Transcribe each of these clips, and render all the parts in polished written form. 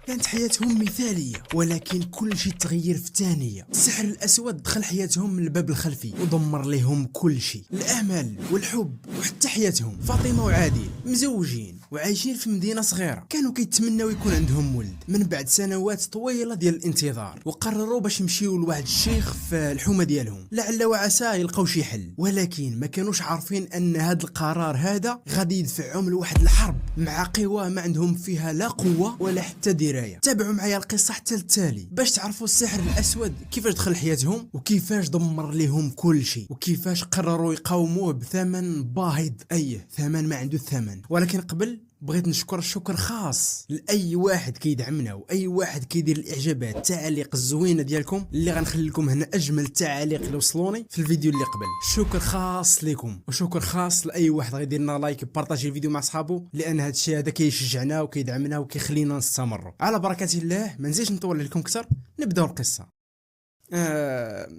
كانت حياتهم مثالية، ولكن كل شيء تغير في ثانية. السحر الأسود دخل حياتهم من الباب الخلفي ودمر لهم كل شيء، الأمل والحب وحتى حياتهم. فاطمة وعادل مزوجين وعايشين في مدينة صغيرة، كانوا كيتمناو يكون عندهم ولد من بعد سنوات طويلة ديال الانتظار، وقرروا باش يمشيو لواحد الشيخ في الحومة ديالهم لعل وعسى يلقاو شي حل. ولكن ما كانوش عارفين ان هذا القرار هذا غادي يدفعهم لواحد الحرب مع قوى ما عندهم فيها لا قوة ولا حتى دراية. تابعوا معايا القصة حتى التالي باش تعرفوا السحر الأسود كيفاش دخل حياتهم وكيفاش دمر لهم كل شيء، وكيفاش قرروا يقاوموه بثمن باهظ، ثمن ما عنده ثمن. ولكن قبل بغيت نشكر شكر خاص لأي واحد كيدعمنا وأي واحد كيدير الإعجابات، التعاليق الزوينة ديالكم اللي غنخلي لكم هنا أجمل التعاليق اللي وصلوني في الفيديو اللي قبل. شكر خاص لكم، وشكر خاص لأي واحد غيدير لنا لايك وبارطاجي الفيديو مع صحابه، لأن هذا الشيء هذا كيشجعنا وكيدعمنا وكيخلينا نستمروا. على بركة الله ما نزيدش نطول عليكم أكثر، نبداو القصة.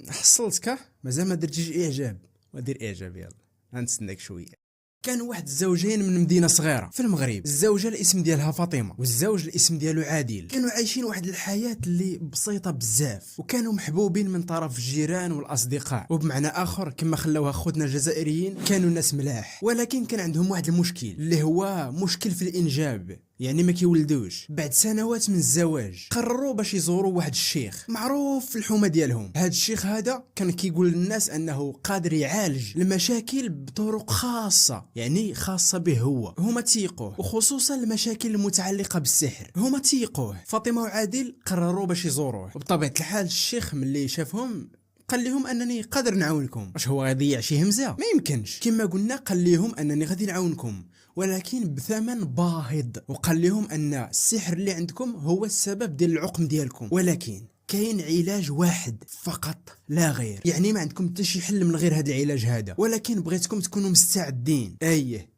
حصلتك مازال ما درتيش إعجاب، ودير إعجاب يلا غنتسناك شوية. كان واحد الزوجين من مدينة صغيرة في المغرب، الزوجة الاسم ديالها فاطمة والزوج الاسم ديالو عادل. كانوا عايشين واحد الحياة اللي بسيطة بزاف، وكانوا محبوبين من طرف الجيران والأصدقاء، وبمعنى آخر كما خلوها خوتنا الجزائريين كانوا ناس ملاح. ولكن كان عندهم واحد المشكل اللي هو مشكل في الإنجاب، يعني ما كيولدوش. بعد سنوات من الزواج قرروا باش يزوروا واحد الشيخ معروف في الحومه ديالهم. هاد الشيخ هذا كان كيقول للناس انه قادر يعالج المشاكل بطرق خاصه، يعني خاصه به هما تيقوه، وخصوصا المشاكل المتعلقه بالسحر هما تيقوه. فاطمه وعادل قرروا باش يزوروه، وبطبيعه الحال الشيخ ملي شافهم قال لهم انني قادر نعاونكم. واش هو غادي يضيع شي همزه؟ ما يمكنش. كما قلنا قال لهم انني غادي نعاونكم ولكن بثمن باهظ، وقال لهم ان السحر اللي عندكم هو السبب ديال العقم ديالكم، ولكن كاين علاج واحد فقط لا غير، يعني ما عندكم حتى شي حل من غير هذا العلاج هذا، ولكن بغيتكم تكونوا مستعدين.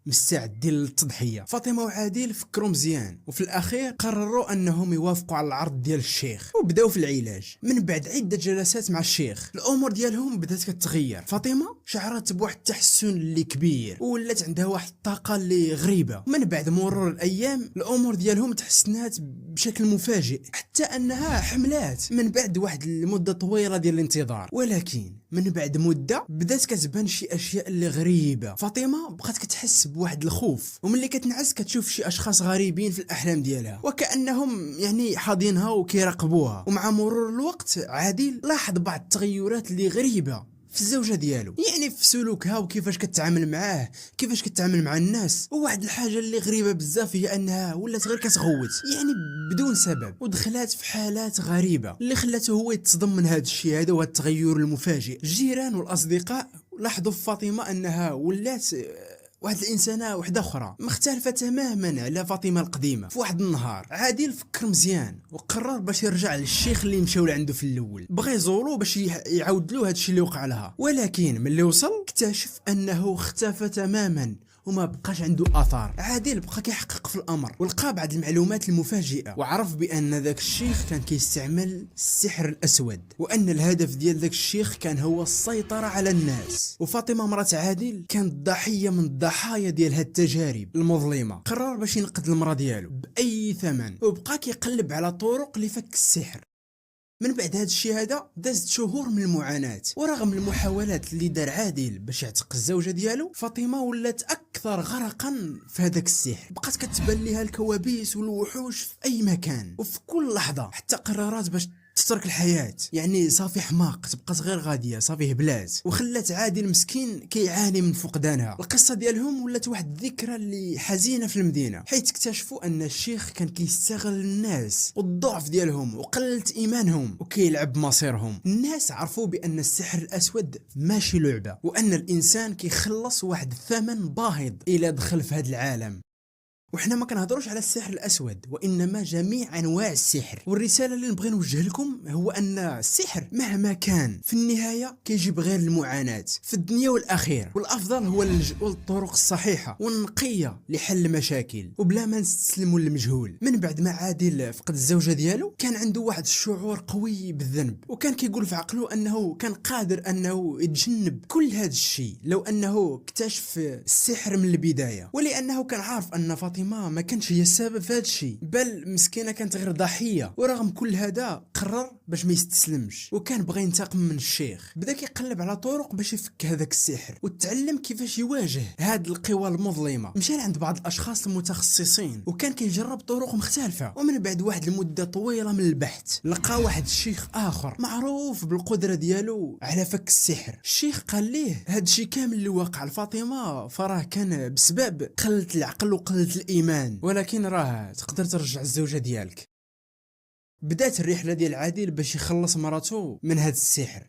مستعدين للتضحية. فاطمة وعادل فكروا مزيان، وفي الأخير قرروا أنهم يوافقوا على العرض ديال الشيخ وبداو في العلاج. من بعد عدة جلسات مع الشيخ الأمور ديالهم بدات كتغير. فاطمة شعرت بواحد التحسن اللي كبير، وولات عندها واحد الطاقة اللي غريبة. من بعد مرور الأيام الأمور ديالهم تحسنات بشكل مفاجئ، حتى أنها حملات من بعد واحد المدة طويلة ديال الانتظار. ولكن من بعد مدة بدات كتبان شي أشياء اللي غريبة. فاطمة بقات كتحس بواحد الخوف، وملي كتنعس كتشوف شي اشخاص غريبين في الاحلام ديالها وكانهم يعني حاضينها وكيراقبوها. ومع مرور الوقت عادل لاحظ بعض التغيرات اللي غريبه في الزوجه ديالو، يعني في سلوكها وكيفاش كتعامل معاه، كيفاش كتعامل مع الناس. وواحد الحاجه اللي غريبه بزاف هي انها ولات غير كتغوت، يعني بدون سبب، ودخلات في حالات غريبه اللي خلاته هو يتصدم من هذا الشيء هذا وهذا التغير المفاجئ. الجيران والاصدقاء لاحظوا في فاطمه انها ولات واحد الانسانه وحده اخرى مختلفه تماما على فاطمه القديمه. في واحد النهار عادل فكر مزيان وقرر باش يرجع للشيخ اللي مشاو لعنده في الاول، بغى يزورو باش يعاود له هادشي اللي وقع لها. ولكن ملي وصل اكتشف انه اختفى تماما وما بقاش عنده اثار. عادل بقى كيحقق في الامر ولقى بعض المعلومات المفاجئه، وعرف بان ذاك الشيخ كان كيستعمل السحر الاسود، وان الهدف ديال ذاك الشيخ كان هو السيطره على الناس. وفاطمه مرات عادل كانت ضحيه من الضحايا ديال هاد التجارب المظلمه. قرر باش ينقذ المراه ديالو باي ثمن، وبقى كيقلب على طرق لفك السحر. من بعد هذا الشيء هذا دازت شهور من المعاناة، ورغم المحاولات اللي دار عادل باش يعتق الزوجة ديالو، فاطمة ولات أكثر غرقا في هذاك السحر. بقات كتبان لها الكوابيس والوحوش في أي مكان وفي كل لحظة، حتى قرارات باش تترك الحياة، يعني صافي حماق، تبقات غير غادية، صافي هبلات، وخلات عادل مسكين كيعاني من فقدانها. القصة ديالهم ولات واحد الذكرى اللي حزينة في المدينة، حيث اكتشفوا ان الشيخ كان كيستغل الناس والضعف ديالهم وقلة ايمانهم وكيلعب بمصيرهم. الناس عرفوا بان السحر الاسود ماشي لعبة، وان الانسان كيخلص واحد الثمن باهظ الى دخل في هذا العالم. وحنا ما كنهضروش على السحر الاسود، وانما جميع انواع السحر. والرساله اللي نبغي نوجه لكم هو ان السحر مهما كان في النهايه كيجيب غير المعاناه في الدنيا والاخره، والافضل هو اللجوء للطرق الصحيحه والنقيه لحل المشاكل وبلا ما نستسلموا للمجهول. من بعد ما عادل فقد الزوجه ديالو كان عنده واحد الشعور قوي بالذنب، وكان كيقول في عقله انه كان قادر انه يتجنب كل هذا الشيء لو انه اكتشف السحر من البدايه، ولانه كان عارف ان فاطمه فاطمه ما كانش هي السبب في هذا الشيء، بل مسكينه كانت غير ضحيه، ورغم كل هذا قرر باش ما يستسلمش وكان بغى ينتقم من الشيخ. بدا كيقلب على طرق باش يفك هذاك السحر وتعلم كيفاش يواجه هاد القوى المظلمه. مشى عند بعض الاشخاص المتخصصين وكان كيجرب طرق مختلفه، ومن بعد واحد المده طويله من البحث لقى واحد الشيخ اخر معروف بالقدره ديالو على فك السحر. الشيخ قال ليه هاد الشيء كامل اللي واقع لفاطمه فراه كان بسبب قله العقل وقله الايمان، ولكن راه تقدر ترجع الزوجه ديالك. بدات الرحله ديال عادل باش يخلص مراته من هاد السحر.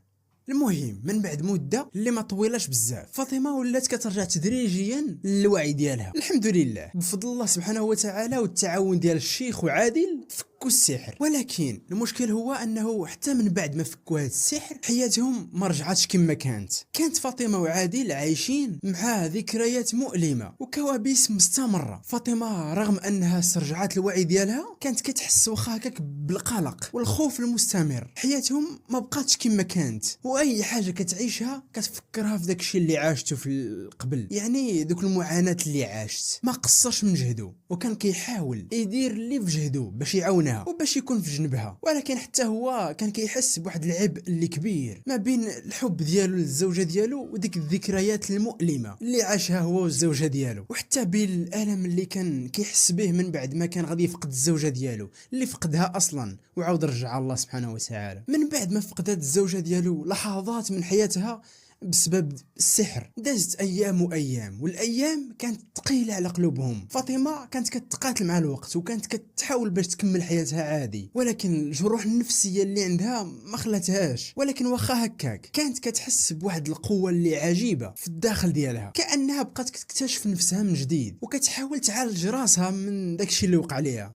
المهم من بعد مده اللي ما طويلاش بزاف فاطمه ولات كترجع تدريجيا للوعي ديالها، الحمد لله بفضل الله سبحانه وتعالى والتعاون ديال الشيخ وعادل فكوا السحر. ولكن المشكل هو انه حتى من بعد ما فكوا هذا السحر حياتهم ما رجعتش كما كانت فاطمه وعادل عايشين مع ذكريات مؤلمه وكوابيس مستمره. فاطمه رغم انها استرجعت الوعي ديالها كانت كتحس واخا هكاك بالقلق والخوف المستمر، حياتهم ما بقاتش كما كانت، واي حاجه كتعيشها كتفكرها في داكشي اللي عاشته في قبل، يعني دوك المعاناه اللي عاشت. ما قصرش من جهده وكان كيحاول يدير اللي في جهده باش يعاونها وباش يكون في جنبها، ولكن حتى هو كان كيحس بواحد العبء اللي كبير ما بين الحب ديالو للزوجه ديالو وديك الذكريات المؤلمه اللي عاشها هو والزوجه ديالو، وحتى بين الالم اللي كان كيحس به من بعد ما كان غادي يفقد الزوجه ديالو اللي فقدها اصلا وعاود رجع الله سبحانه وتعالى. من بعد ما فقدت الزوجه ديالو لحظات من حياتها بسبب السحر دازت ايام وايام، والايام كانت ثقيله على قلوبهم. فاطمه كانت كتقاتل مع الوقت وكانت كتحاول باش تكمل حياتها عادي، ولكن الجروح النفسيه اللي عندها ما خلاتهاش. ولكن واخا هكاك كانت كتحس بواحد القوه اللي عجيبه في الداخل ديالها، كانها بقات كتكتشف نفسها من جديد وكتحاول تعالج راسها من داكشي اللي وقع ليها.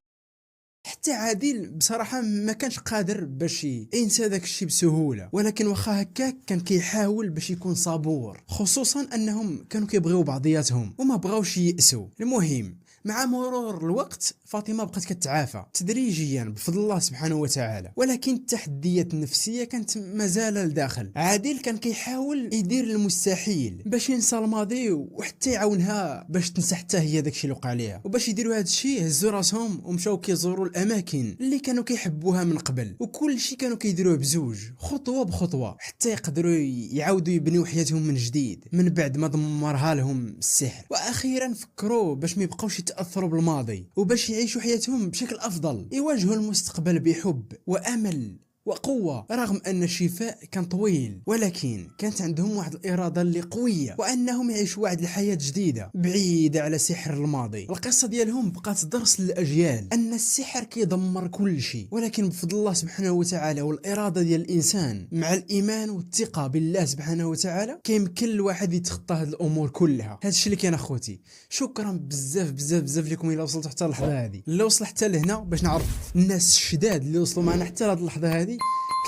حتى عادل بصراحة ما كانش قادر باش ينسى داك الشيء بسهولة، ولكن واخا هكاك كان كيحاول باش يكون صبور، خصوصا انهم كانوا كيبغيو بعضياتهم وما بغاوش ييأسوا. المهم مع مرور الوقت فاطمه بقات كتعافى تدريجيا بفضل الله سبحانه وتعالى، ولكن التحديات النفسيه كانت مازال لداخل. عادل كان كيحاول يدير المستحيل باش ينسى الماضي وحتى يعاونها باش تنسى حتى هي داكشي اللي وقع ليها، وباش يديروا هذا الشيء هزوا راسهم ومشاو كيزوروا الاماكن اللي كانوا كيحبوها من قبل، وكل شيء كانوا كيديروه بزوج خطوه بخطوه حتى يقدروا يعاودوا يبنيو حياتهم من جديد من بعد ما دمرها لهم السحر. واخيرا فكروا باش ما يبقاوش يتاثروا بالماضي وباش يعيشوا حياتهم بشكل افضل، يواجهوا المستقبل بحب وامل وقوة. رغم أن الشفاء كان طويل ولكن كانت عندهم واحد الإرادة اللي قوية، وأنهم يعيشوا واحد الحياة جديدة بعيدة على سحر الماضي. القصة ديالهم بقات درس للأجيال أن السحر كيدمر كل شيء، ولكن بفضل الله سبحانه وتعالى والإرادة ديال الإنسان مع الإيمان والثقة بالله سبحانه وتعالى كيمكن الواحد يتخطى هذه الأمور كلها. هذا الشيء اللي كان أخوتي. شكرا بزاف بزاف بزاف لكم إلا وصلتوا حتى اللحظة هذه، اللي وصل حتى لهنا باش نعرف الناس الشداد اللي وصلوا معنا حتى لهذه اللحظة هذه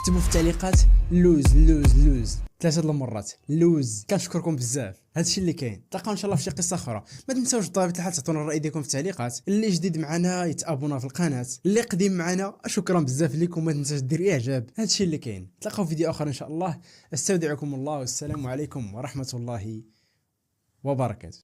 كتبوا في التعليقات لوز لوز لوز 3 المرات لوز. كنشكركم بزاف. هادشي اللي كاين. نتلاقاو ان شاء الله في شي قصه اخرى. ما تنساوش بطبيعه الحال تعطونا الراي ديالكم في التعليقات. اللي جديد معنا يتابونا في القناه، اللي قديم معنا شكرا بزاف لكم. ما تنساش دير اعجاب. هادشي اللي كاين. نتلاقاو في فيديو اخر ان شاء الله. استودعكم الله والسلام عليكم ورحمه الله وبركاته.